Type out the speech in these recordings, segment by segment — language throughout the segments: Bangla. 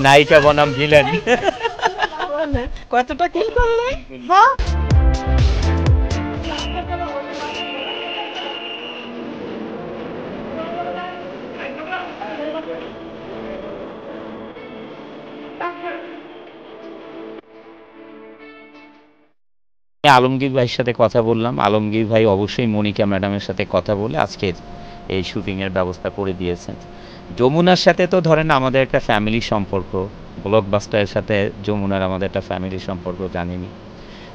নায়িকা বনাম ভিলেন। কতটা কিল করলে? হ্যাঁ আলমগীর ভাইয়ের সাথে কথা বললাম, আলমগীর ভাই অবশ্যই মনিকা ম্যাডামের সাথে কথা বলে আজকে এই শুটিংয়ের ব্যবস্থা করে দিয়েছেন। যমুনার সাথে তো ধরেন আমাদের একটা ফ্যামিলি সম্পর্ক, ব্লকবাস্টারের সাথে যমুনার আমাদের একটা ফ্যামিলি সম্পর্ক জানেনই।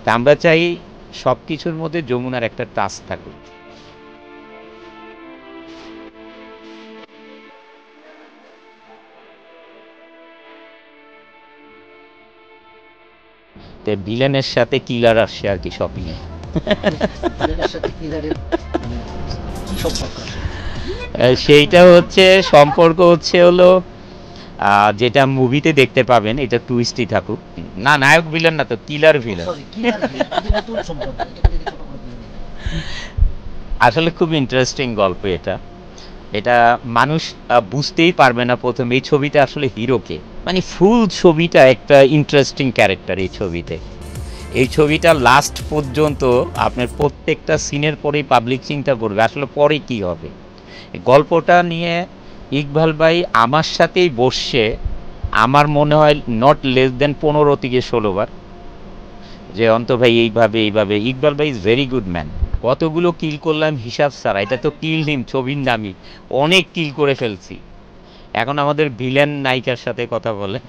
তা আমরা চাই সব কিছুর মধ্যে যমুনার একটা টাচ থাকুক। তো ভিলেনের সাথে কিলার আসছে আর কি শপিংয়ে। সেইটা হচ্ছে সম্পর্ক হচ্ছে হলো যেটা মুভিতে দেখতে পাবেন, এটা টুইস্টই থাকুক। না, নায়ক ভিলেন না তো, কিলার ভিলেন। আসলে খুব ইন্টারেস্টিং গল্প এটা। এটা মানুষ বুঝতেই পারবে না প্রথমে এই ছবিটা আসলে হিরোকে, মানে ফুল ছবিটা একটা ইন্টারেস্টিং ক্যারেক্টার এই ছবিতে। এই ছবিটা লাস্ট পর্যন্ত আপনার প্রত্যেকটা সিনের পরেই পাবলিক চিন্তা করবে আসলে পরে কি হবে। গল্পটা নিয়ে ইকবাল ভাই আমার সাথেই বসছে, আমার মনে হয় নট লেস দেন 15 থেকে 16 বার, যে অন্ত ভাই এইভাবে এইভাবে। ইকবাল ভাই ইজ ভেরি গুড ম্যান। কতগুলো কিল করলাম হিসাব ছাড়া, এটা তো কিল হিম ছবির নামই, অনেক কিল করে ফেলছি। এখন আমাদের ভিলেন নায়িকার সাথে কথা বলে,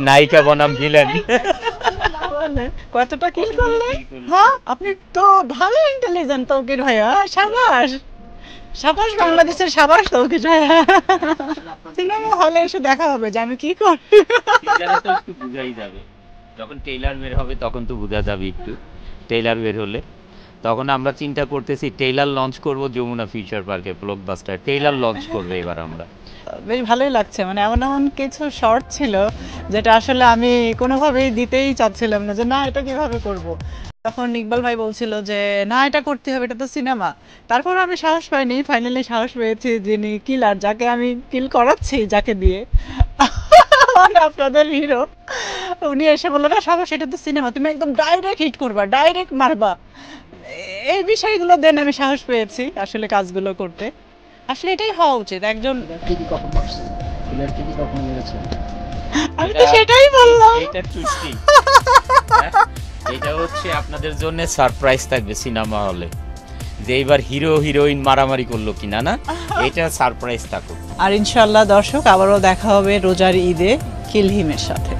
নায়িকা বনাম ভিলেন। কতটা কিল করলে? হ্যাঁ আপনি তো ভালো ইন্টেলিজেন্ট তৌকির ভাইয়া, সাবাস সাবাস, বাংলাদেশের সাবাস তৌকির ভাইয়া। সিনেমা হলে এসে দেখা হবে যে আমি কি করি। একটু বুঝাই যাবে যখন ট্রেইলার বের হবে, তখন তো বোঝা যাবে একটু। ট্রেইলার বের হলে তখন আমরা চিন্তা করতেছি ট্রেইলার লঞ্চ করব যমুনা ফিউচার পার্কে, ব্লকবাস্টার ট্রেইলার লঞ্চ করবে এবার আমরা। বেশ ভালোই লাগছে, মানে এমন এমন কিছু শর্ট ছিল যেটা আসলে আমি কোনোভাবেই দিতেই চাচ্ছিলাম না, যে না এটা কিভাবে করব। তখন ইকবাল ভাই বলছিল যে না এটা করতে হবে, এটা তো সিনেমা। তারপর আমি সাহস পাইনি, ফাইনালি সাহস পেয়েছি, যিনি কিলার, যাকে আমি কিল করাচ্ছি যাকে দিয়ে, মানে আপনাদের হিরো, উনি এসে বললো না সাহস, এটা তো সিনেমা, তুমি একদম ডাইরেক্ট হিট করবা, ডাইরেক্ট মারবা। এই বিষয়গুলো দেন আমি সাহস পেয়েছি আসলে কাজগুলো করতে। আসলে এটাই হওয়া উচিত একজন। আমি তো সেটাই বললাম। এটা টুইস্টিং, এটা হচ্ছে আপনাদের জন্য সারপ্রাইজ থাকবে সিনেমা হলে, যে এবার হিরো হিরোইন মারামারি করলো কিনা, না এটা সারপ্রাইজ থাকুক। আর ইনশাল্লাহ দর্শক আবারও দেখা হবে রোজার ঈদে কিলহিমের সাথে।